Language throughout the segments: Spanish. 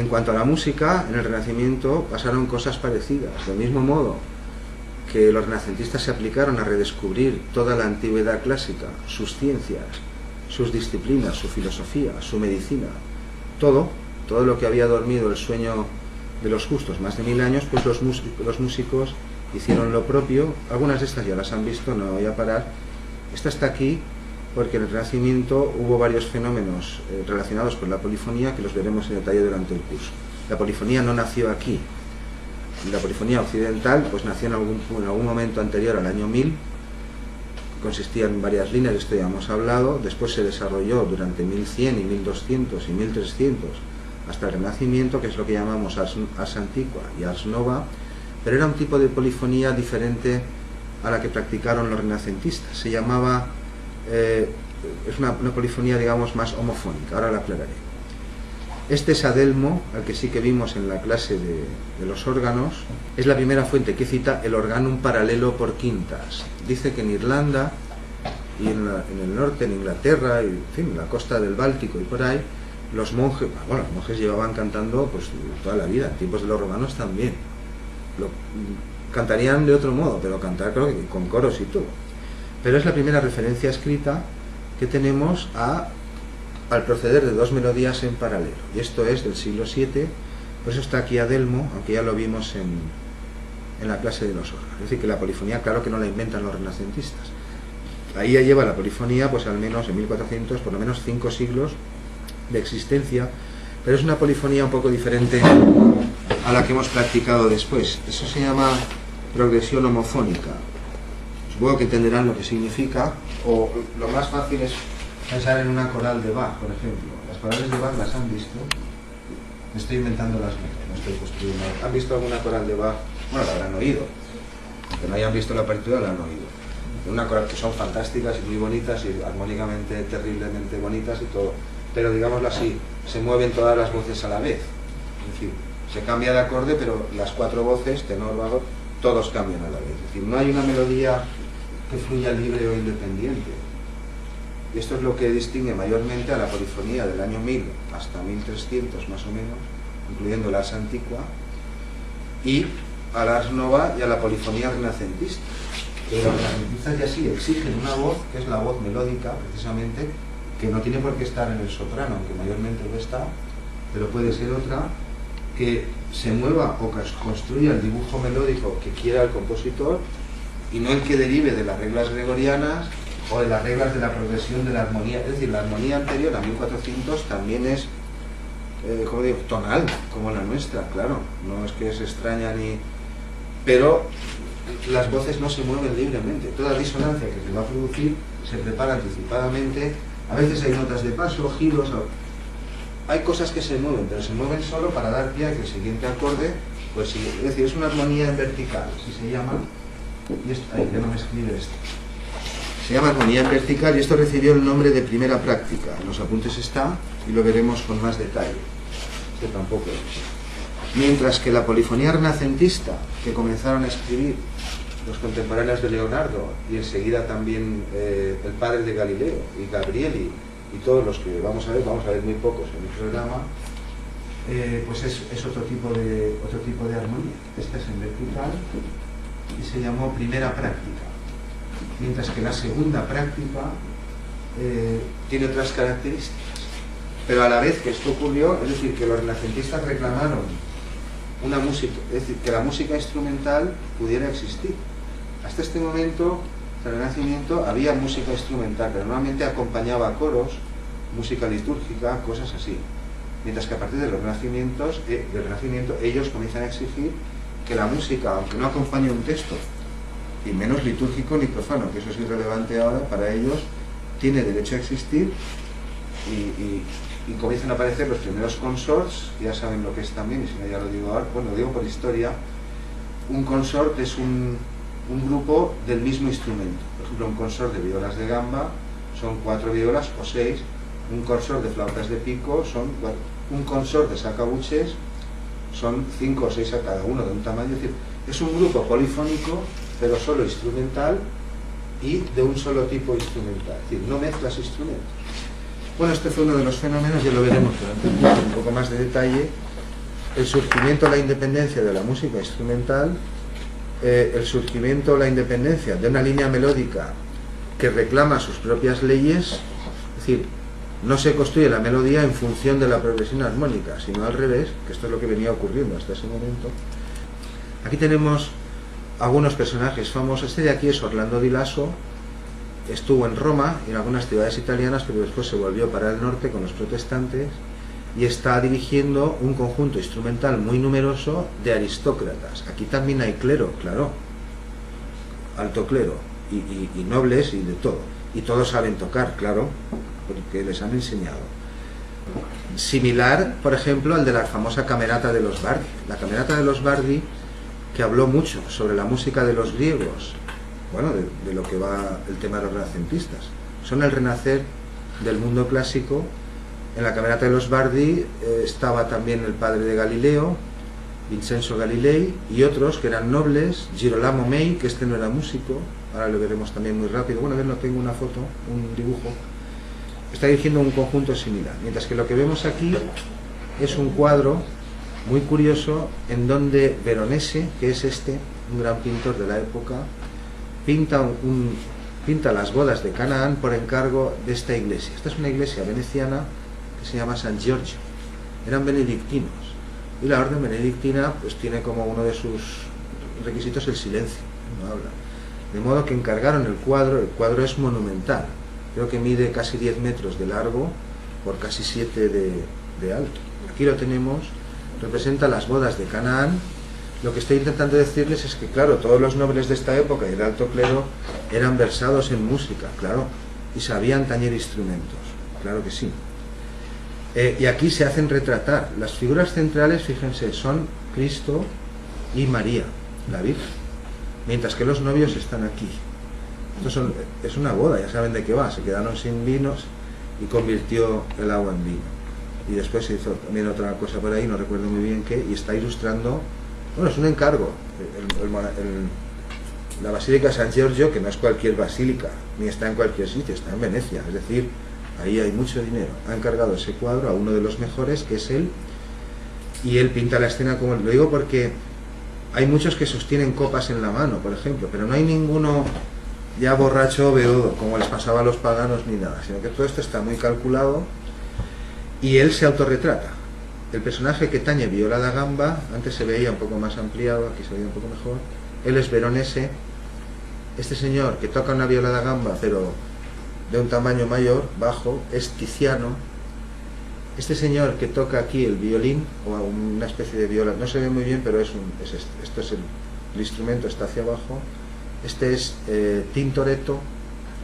En cuanto a la música, en el Renacimiento pasaron cosas parecidas. Del mismo modo que los renacentistas se aplicaron a redescubrir toda la antigüedad clásica, sus ciencias, sus disciplinas, su filosofía, su medicina, todo lo que había dormido el sueño de los justos más de 1000 años, pues los músicos hicieron lo propio. Algunas de estas ya las han visto, no voy a parar. Esta está aquí porque en el Renacimiento hubo varios fenómenos relacionados con la polifonía que los veremos en detalle durante el curso. La polifonía no nació aquí. La polifonía occidental pues nació en algún momento anterior al año 1000, consistía en varias líneas, de esto ya hemos hablado. Después se desarrolló durante 1100 y 1200 y 1300 hasta el Renacimiento, que es lo que llamamos ars antiqua y ars nova, pero era un tipo de polifonía diferente a la que practicaron los renacentistas. Se llamaba, es una polifonía, digamos, más homofónica, ahora la aclararé. Este es Adelmo, al que sí que vimos en la clase de los órganos. Es la primera fuente que cita el organum paralelo por quintas. Dice que en Irlanda y en el norte, en Inglaterra, y en fin, en la costa del Báltico y por ahí, los monjes llevaban cantando pues toda la vida, en tiempos de los romanos también. Cantarían de otro modo, pero cantar creo que con coros y todo. Pero es la primera referencia escrita que tenemos al proceder de dos melodías en paralelo, y esto es del siglo VII. Por eso está aquí Adelmo, aunque ya lo vimos en la clase de los órganos. Es decir, que la polifonía, claro que no la inventan los renacentistas. Ahí ya lleva la polifonía pues al menos en 1400, por lo menos 5 siglos de existencia, pero es una polifonía un poco diferente a la que hemos practicado después. Eso se llama progresión homofónica. Supongo que entenderán lo que significa, o lo más fácil es pensar en una coral de Bach, por ejemplo. Las corales de Bach las han visto. Me estoy inventando las notas, no estoy construyendo. ¿Han visto alguna coral de Bach? Bueno, la habrán oído. Que no hayan visto la partitura, la han oído. Una coral que son fantásticas y muy bonitas y armónicamente terriblemente bonitas y todo. Pero digámoslo así, se mueven todas las voces a la vez. Es decir, se cambia de acorde, pero las 4 voces, tenor, bajo, todos cambian a la vez. Es decir, no hay una melodía que fluya libre o independiente. Y esto es lo que distingue mayormente a la polifonía del año 1000 hasta 1300 más o menos, incluyendo el ars antiqua, y al ars nova y a la polifonía renacentista. Pero los renacentistas ya sí exigen una voz, que es la voz melódica, precisamente, que no tiene por qué estar en el soprano, aunque mayormente lo está, pero puede ser otra, que se mueva o que construya el dibujo melódico que quiera el compositor, y no el que derive de las reglas gregorianas o de las reglas de la progresión de la armonía. Es decir, la armonía anterior a 1400 también es, como digo, tonal, como la nuestra, claro, no es que se extraña ni... pero las voces no se mueven libremente. Toda disonancia que se va a producir se prepara anticipadamente. A veces hay notas de paso, giros, hay cosas que se mueven, pero se mueven solo para dar pie a que el siguiente acorde pues sigue. Es decir, es una armonía en vertical, así se llama. Y esto, ahí, ya no me escribe esto. Se llama armonía en vertical, y esto recibió el nombre de primera práctica. En los apuntes está, y lo veremos con más detalle. Esto tampoco es. Mientras que la polifonía renacentista, que comenzaron a escribir los contemporáneos de Leonardo, y enseguida también el padre de Galileo, y Gabrieli, y todos los que vamos a ver muy pocos en el programa, pues es otro tipo de armonía. Esta es en vertical, y se llamó primera práctica. Mientras que la segunda práctica tiene otras características. Pero a la vez que esto ocurrió, es decir, que los renacentistas reclamaron una música, es decir, que la música instrumental pudiera existir. Hasta este momento, hasta el Renacimiento, había música instrumental, pero normalmente acompañaba a coros, música litúrgica, cosas así. Mientras que a partir de los Renacimiento, ellos comienzan a exigir que la música, aunque no acompañe un texto, y menos litúrgico ni profano, que eso es irrelevante ahora, para ellos tiene derecho a existir, y comienzan a aparecer los primeros consorts. Ya saben lo que es también, y si no ya lo digo ahora, bueno, lo digo por historia. Un consort es un grupo del mismo instrumento. Por ejemplo, un consort de violas de gamba son 4 violas o 6, un consort de flautas de pico son 4, un consort de sacabuches son 5 o 6 a cada uno, de un tamaño. Es decir, es un grupo polifónico, pero solo instrumental y de un solo tipo instrumental. Es decir, no mezclas instrumentos. Bueno, este fue uno de los fenómenos, ya lo veremos durante un poco más de detalle, el surgimiento, la independencia de la música instrumental, el surgimiento, la independencia de una línea melódica que reclama sus propias leyes, es decir, no se construye la melodía en función de la progresión armónica, sino al revés, que esto es lo que venía ocurriendo hasta ese momento. Aquí tenemos algunos personajes famosos. Este de aquí es Orlando Di Lasso, estuvo en Roma y en algunas ciudades italianas, pero después se volvió para el norte con los protestantes y está dirigiendo un conjunto instrumental muy numeroso de aristócratas. Aquí también hay clero, claro, alto clero, y nobles y de todo. Y todos saben tocar, claro, porque les han enseñado. Similar, por ejemplo, al de la famosa Camerata de los Bardi. La Camerata de los Bardi, que habló mucho sobre la música de los griegos, bueno, de lo que va el tema de los renacentistas. Son el renacer del mundo clásico. En la Camerata de los Bardi estaba también el padre de Galileo, Vincenzo Galilei, y otros que eran nobles, Girolamo Mei, que este no era músico, ahora lo veremos también muy rápido. Bueno, a ver, no tengo una foto, un dibujo. Está dirigiendo un conjunto similar, mientras que lo que vemos aquí es un cuadro muy curioso en donde Veronese, que es un gran pintor de la época, pinta las bodas de Canaán por encargo de esta iglesia. Esta es una iglesia veneciana que se llama San Giorgio. Eran benedictinos y la orden benedictina pues tiene como uno de sus requisitos el silencio, no habla. De modo que encargaron el cuadro es monumental, creo que mide casi 10 metros de largo por casi 7 de alto. Aquí lo tenemos, representa las bodas de Canaán. Lo que estoy intentando decirles es que, claro, todos los nobles de esta época y el alto clero eran versados en música, claro, y sabían tañer instrumentos, claro que sí. Y aquí se hacen retratar. Las figuras centrales, fíjense, son Cristo y María, la Virgen, mientras que los novios están aquí. Es una boda, ya saben de qué va. Se quedaron sin vinos y convirtió el agua en vino. Y después se hizo también otra cosa por ahí, no recuerdo muy bien qué, y está ilustrando, bueno, es un encargo. La Basílica de San Giorgio, que no es cualquier basílica, ni está en cualquier sitio, está en Venecia, es decir, ahí hay mucho dinero. Ha encargado ese cuadro a uno de los mejores, que es él, y él pinta la escena como... Lo digo porque hay muchos que sostienen copas en la mano, por ejemplo, pero no hay ninguno ya borracho o beodo, como les pasaba a los paganos ni nada, sino que todo esto está muy calculado y él se autorretrata. El personaje que tañe viola da gamba, antes se veía un poco más ampliado, aquí se veía un poco mejor. Él es Veronese. Este señor que toca una viola da gamba, pero de un tamaño mayor, bajo, es Tiziano. Este señor que toca aquí el violín, o una especie de viola, no se ve muy bien, pero esto es el instrumento, está hacia abajo. Este es Tintoretto,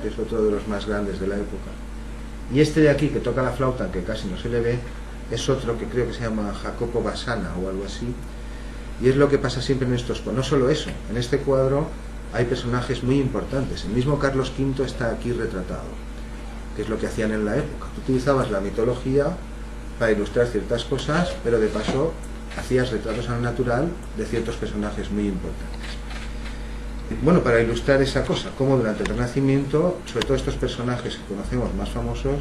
que es otro de los más grandes de la época. Y este de aquí, que toca la flauta, que casi no se le ve, es otro que creo que se llama Jacopo Bassana o algo así. Y es lo que pasa siempre en estos cuadros. No solo eso, en este cuadro hay personajes muy importantes. El mismo Carlos V está aquí retratado, que es lo que hacían en la época. Tú utilizabas la mitología para ilustrar ciertas cosas, pero de paso hacías retratos al natural de ciertos personajes muy importantes. Bueno, para ilustrar esa cosa, como durante el Renacimiento, sobre todo estos personajes que conocemos más famosos,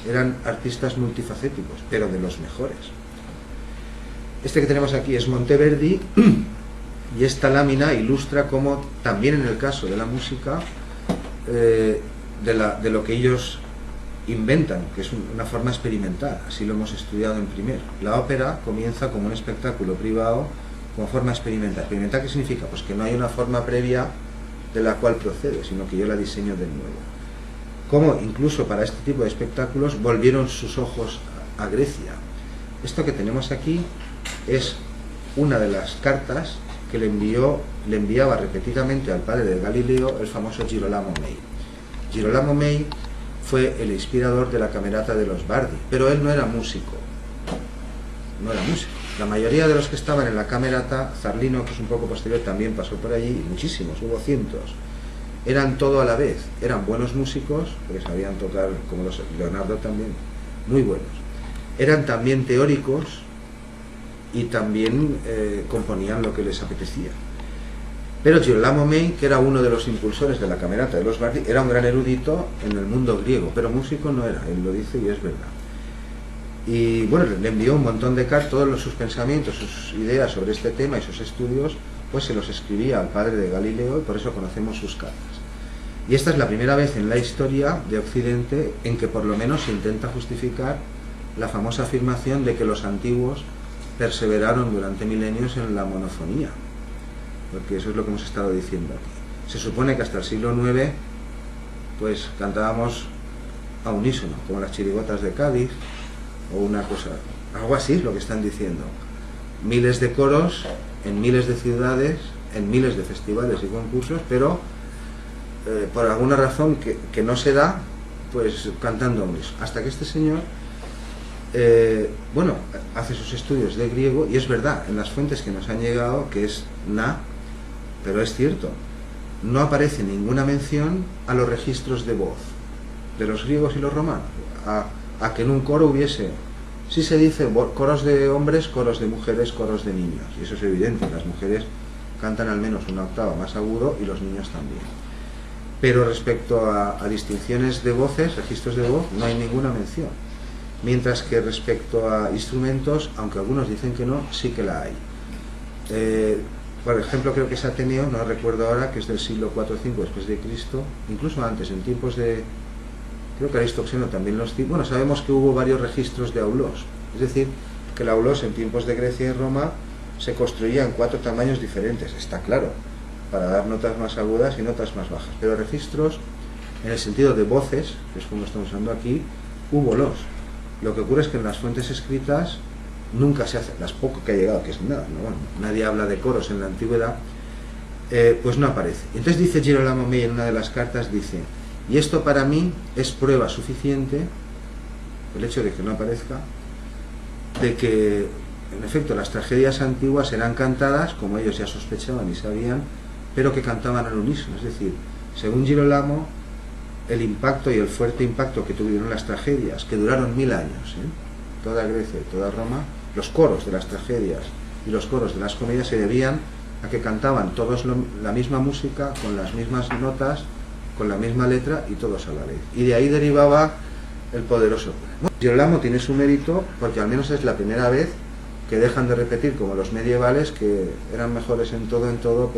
eran artistas multifacéticos, pero de los mejores. Este que tenemos aquí es Monteverdi, y esta lámina ilustra cómo, también en el caso de la música, de lo que ellos inventan, que es una forma experimental, así lo hemos estudiado en primero. La ópera comienza como un espectáculo privado, como forma experimental. ¿Experimental qué significa? Pues que no hay una forma previa de la cual procede, sino que yo la diseño de nuevo. Como incluso para este tipo de espectáculos volvieron sus ojos a Grecia. Esto que tenemos aquí es una de las cartas que le enviaba repetidamente al padre de Galileo, el famoso Girolamo Mei. Girolamo Mei fue el inspirador de la Camerata de los Bardi, pero él no era músico. No era músico. La mayoría de los que estaban en la Camerata, Zarlino, que es un poco posterior, también pasó por allí, muchísimos, hubo cientos. Eran todo a la vez, eran buenos músicos, porque sabían tocar, como los Leonardo también, muy buenos. Eran también teóricos y también componían lo que les apetecía. Pero Girolamo Mei, que era uno de los impulsores de la Camerata de los Bardi, era un gran erudito en el mundo griego, pero músico no era, él lo dice y es verdad. Y bueno, le envió un montón de cartas, todos sus pensamientos, sus ideas sobre este tema y sus estudios, pues se los escribía al padre de Galileo, y por eso conocemos sus cartas. Y esta es la primera vez en la historia de Occidente en que por lo menos se intenta justificar la famosa afirmación de que los antiguos perseveraron durante milenios en la monofonía, porque eso es lo que hemos estado diciendo aquí. Se supone que hasta el siglo IX pues cantábamos a unísono, como las chirigotas de Cádiz, o una cosa, algo así es lo que están diciendo. Miles de coros en miles de ciudades, en miles de festivales y concursos, pero por alguna razón que no se da, pues cantando a unísono. Hasta que este señor, bueno, hace sus estudios de griego, y es verdad, en las fuentes que nos han llegado, que es na, pero es cierto, no aparece ninguna mención a los registros de voz de los griegos y los romanos, a que en un coro hubiese, sí se dice coros de hombres, coros de mujeres, coros de niños, y eso es evidente, las mujeres cantan al menos una octava más agudo y los niños también. Pero respecto a distinciones de voces, registros de voz, no hay ninguna mención. Mientras que respecto a instrumentos, aunque algunos dicen que no, sí que la hay. Por ejemplo, creo que es Ateneo, no recuerdo ahora, que es del siglo IV o V después de Cristo, incluso antes, en tiempos de... Creo que Aristoxeno también los... Bueno, sabemos que hubo varios registros de aulos, es decir, que el aulos en tiempos de Grecia y Roma se construía en 4 tamaños diferentes, está claro, para dar notas más agudas y notas más bajas, pero registros en el sentido de voces, que es como estamos usando aquí, húbolos. Lo que ocurre es que en las fuentes escritas nunca se hace, las poco que ha llegado, que es nada, ¿no? Bueno, nadie habla de coros en la antigüedad, pues no aparece. Entonces dice Girolamo May en una de las cartas, dice, y esto para mí es prueba suficiente, el hecho de que no aparezca, de que en efecto las tragedias antiguas eran cantadas, como ellos ya sospechaban y sabían, pero que cantaban al unísono. Es decir, según Girolamo, el impacto y el fuerte impacto que tuvieron las tragedias, que duraron 1000 años, toda Grecia y toda Roma, los coros de las tragedias y los coros de las comedias se debían a que cantaban todos la misma música, con las mismas notas, con la misma letra y todos a la vez. Y de ahí derivaba el poderoso. Bueno, Girolamo tiene su mérito porque al menos es la primera vez que dejan de repetir como los medievales, que eran mejores en todo,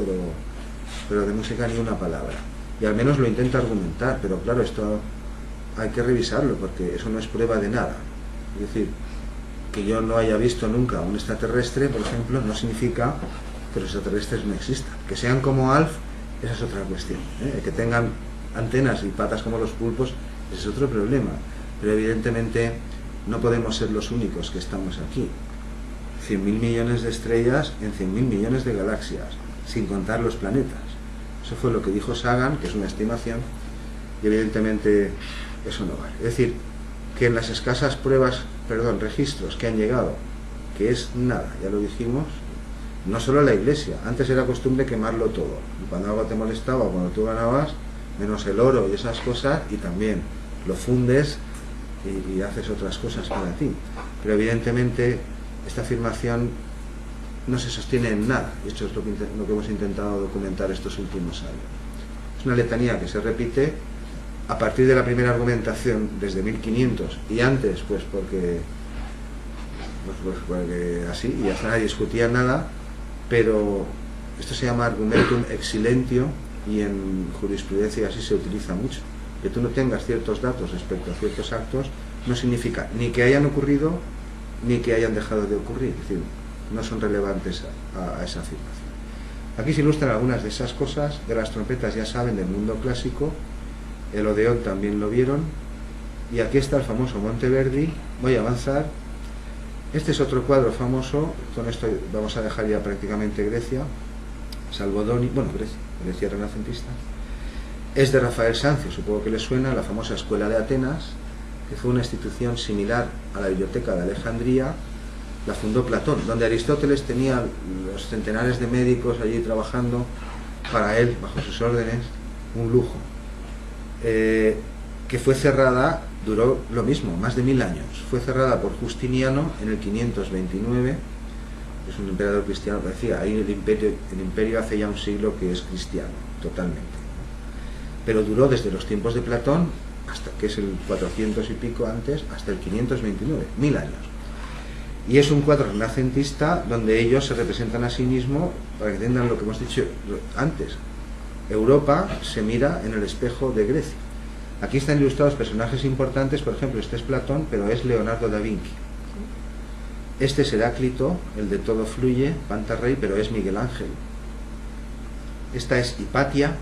pero de música ni una palabra. Y al menos lo intenta argumentar, pero claro, esto hay que revisarlo porque eso no es prueba de nada. Es decir, que yo no haya visto nunca un extraterrestre, por ejemplo, no significa que los extraterrestres no existan. Que sean como Alf, esa es otra cuestión, que tengan antenas y patas como los pulpos, ese es otro problema, pero evidentemente no podemos ser los únicos que estamos aquí. 100.000 millones de estrellas en 100.000 millones de galaxias, sin contar los planetas. Eso fue lo que dijo Sagan, que es una estimación, y evidentemente eso no vale. Es decir, que en las escasas registros que han llegado, que es nada, ya lo dijimos, no solo la Iglesia, antes era costumbre quemarlo todo, y cuando algo te molestaba, cuando tú ganabas, menos el oro y esas cosas, y también lo fundes y haces otras cosas para ti. Pero evidentemente esta afirmación no se sostiene en nada, y esto es lo que hemos intentado documentar estos últimos años. Es una letanía que se repite a partir de la primera argumentación desde 1500 y antes, pues porque así, y hasta nadie discutía nada, pero esto se llama argumentum ex silentio, y en jurisprudencia así se utiliza mucho. Que tú no tengas ciertos datos respecto a ciertos actos no significa ni que hayan ocurrido ni que hayan dejado de ocurrir, es decir, no son relevantes a esa afirmación. Aquí se ilustran algunas de esas cosas. De las trompetas ya saben, del mundo clásico, el Odeón también lo vieron, y aquí está el famoso Monteverdi. Voy a avanzar. Este es otro cuadro famoso, con esto vamos a dejar ya prácticamente Grecia, salvo Grecia renacentista. Es de Rafael Sanzio, supongo que les suena, la famosa Escuela de Atenas, que fue una institución similar a la Biblioteca de Alejandría. La fundó Platón, donde Aristóteles tenía los centenares de médicos allí trabajando para él, bajo sus órdenes, un lujo. Que fue cerrada, duró lo mismo, más de 1000 años. Fue cerrada por Justiniano en el 529, es un emperador cristiano, que decía, ahí el imperio hace ya un siglo que es cristiano, totalmente. Pero duró desde los tiempos de Platón hasta que es el 400 y pico antes, hasta el 529, 1000 años. Y es un cuadro renacentista donde ellos se representan a sí mismos, para que entiendan lo que hemos dicho antes. Europa se mira en el espejo de Grecia. Aquí están ilustrados personajes importantes, por ejemplo, este es Platón, pero es Leonardo da Vinci. Este es Heráclito, el de Todo fluye, Pantarrey, pero es Miguel Ángel. Esta es Hipatia,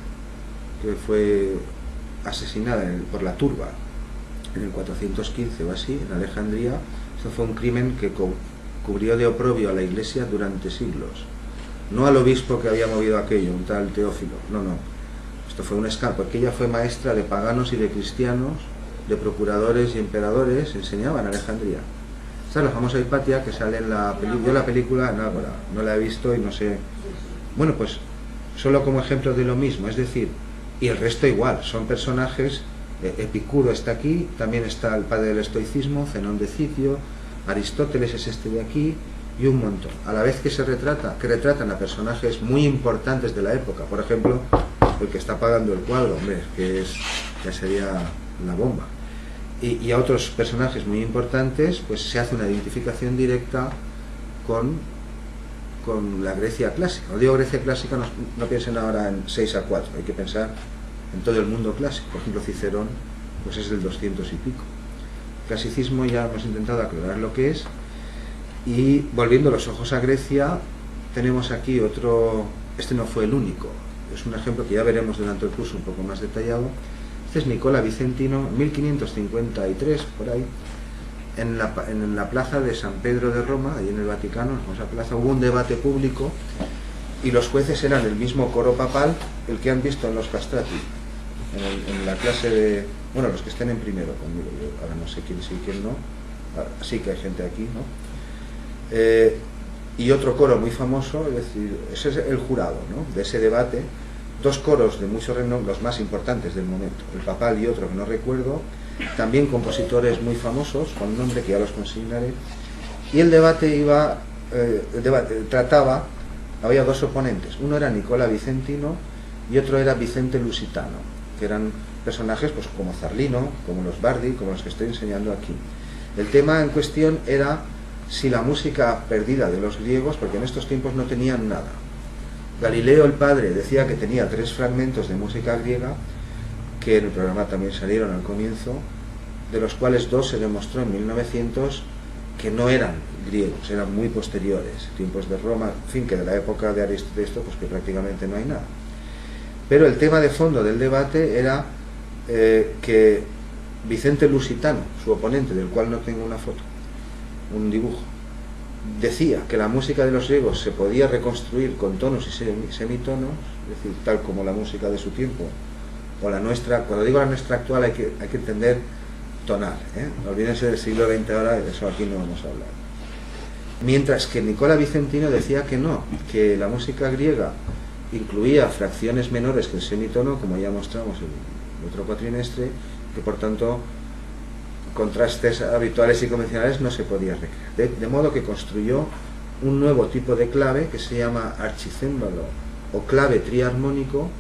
que fue asesinada por la turba en el 415 o así, en Alejandría. Esto fue un crimen que cubrió de oprobio a la Iglesia durante siglos. No al obispo que había movido aquello, un tal Teófilo, no. Esto fue un escándalo, porque ella fue maestra de paganos y de cristianos, de procuradores y emperadores, enseñaba en Alejandría. Esta es la famosa Hipatia que sale en la película. Yo la película no la he visto y no sé. Bueno, pues solo como ejemplo de lo mismo, es decir, y el resto igual, son personajes. Epicuro está aquí, también está el padre del estoicismo, Zenón de Citio, Aristóteles es este de aquí, y un montón. A la vez que retratan a personajes muy importantes de la época, por ejemplo, el que está pagando el cuadro, hombre, ya sería la bomba. Y a otros personajes muy importantes, pues se hace una identificación directa con la Grecia clásica. No digo Grecia clásica, no piensen ahora en 6-4, hay que pensar en todo el mundo clásico. Por ejemplo, Cicerón pues es del 200 y pico. Clasicismo ya hemos intentado aclarar lo que es. Y volviendo los ojos a Grecia, tenemos aquí otro. Este no fue el único, es un ejemplo que ya veremos durante el curso un poco más detallado. Este es Nicola Vicentino, 1553 por ahí, en la plaza de San Pedro de Roma, ahí en el Vaticano, en la famosa plaza. Hubo un debate público y los jueces eran el mismo coro papal, el que han visto en los castrati, en la clase de, bueno, los que estén en primero conmigo, yo ahora no sé quién sí y quién no, sí que hay gente aquí, ¿no? Y otro coro muy famoso, es decir, ese es el jurado, ¿no?, de ese debate. Dos coros de mucho renombre, los más importantes del momento, el papal y otro que no recuerdo, también compositores muy famosos, con nombre que ya los consignaré. Y el debate trataba, había dos oponentes, uno era Nicola Vicentino y otro era Vicente Lusitano, que eran personajes pues como Zarlino, como los Bardi, como los que estoy enseñando aquí. El tema en cuestión era si la música perdida de los griegos, porque en estos tiempos no tenían nada. Galileo el padre decía que tenía 3 fragmentos de música griega, que en el programa también salieron al comienzo, de los cuales 2 se demostró en 1900 que no eran griegos, eran muy posteriores, tiempos de Roma, en fin, que de la época de Aristóteles, pues que prácticamente no hay nada. Pero el tema de fondo del debate era que Vicente Lusitano, su oponente, del cual no tengo una foto, un dibujo, decía que la música de los griegos se podía reconstruir con tonos y semitonos, es decir, tal como la música de su tiempo, o la nuestra. Cuando digo la nuestra actual hay que entender tonal, no olvídense del siglo XX ahora, de eso aquí no vamos a hablar. Mientras que Nicola Vicentino decía que no, que la música griega incluía fracciones menores que el semitono, como ya mostramos en el otro cuatrimestre, que por tanto contrastes habituales y convencionales no se podía recrear. De modo que construyó un nuevo tipo de clave que se llama archicémbalo o clave triarmónico,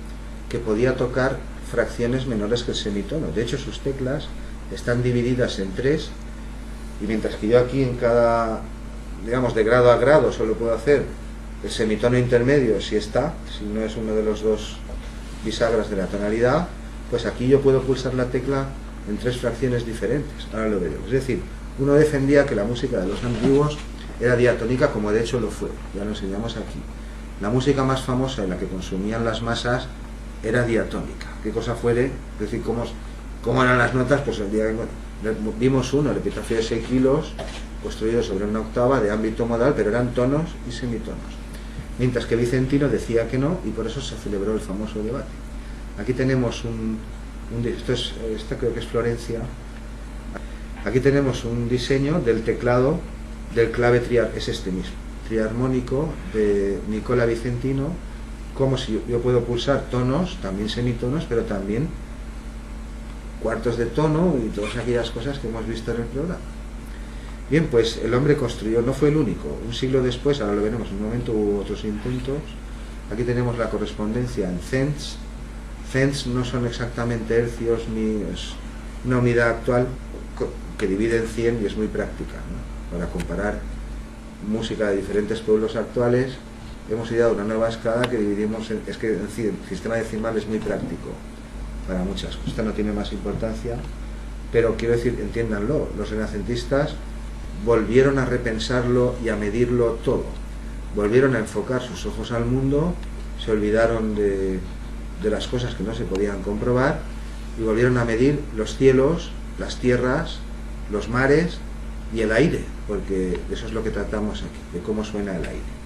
que podía tocar fracciones menores que el semitono. De hecho, sus teclas están divididas en 3, y mientras que yo aquí en cada, digamos, de grado a grado solo puedo hacer el semitono intermedio si no es uno de los 2 bisagras de la tonalidad, pues aquí yo puedo pulsar la tecla en 3 fracciones diferentes. Ahora lo veremos. Es decir, uno defendía que la música de los antiguos era diatónica, como de hecho lo fue, ya lo enseñamos aquí. La música más famosa en la que consumían las masas era diatónica, qué cosa fuere, es decir, cómo eran las notas. Pues el día que vimos uno, el epitafio de Seikilos, construido sobre una octava de ámbito modal, pero eran tonos y semitonos, mientras que Vicentino decía que no, y por eso se celebró el famoso debate. Aquí tenemos esto creo que es Florencia. Aquí tenemos un diseño del teclado del clave es este mismo, triarmónico, de Nicola Vicentino, como si yo puedo pulsar tonos, también semitonos, pero también cuartos de tono y todas aquellas cosas que hemos visto en el programa. Bien, pues el hombre construyó, no fue el único, un siglo después, ahora lo veremos, en un momento hubo otros intentos. Aquí tenemos la correspondencia en cents. Cents no son exactamente hercios, una unidad actual que divide en 100 y es muy práctica, ¿no? Para comparar música de diferentes pueblos actuales, hemos ideado una nueva escala que dividimos es que el sistema decimal es muy práctico para muchas cosas. Esta no tiene más importancia, pero quiero decir, entiéndanlo, los renacentistas volvieron a repensarlo y a medirlo todo, volvieron a enfocar sus ojos al mundo, se olvidaron de las cosas que no se podían comprobar y volvieron a medir los cielos, las tierras, los mares y el aire, porque eso es lo que tratamos aquí, de cómo suena el aire.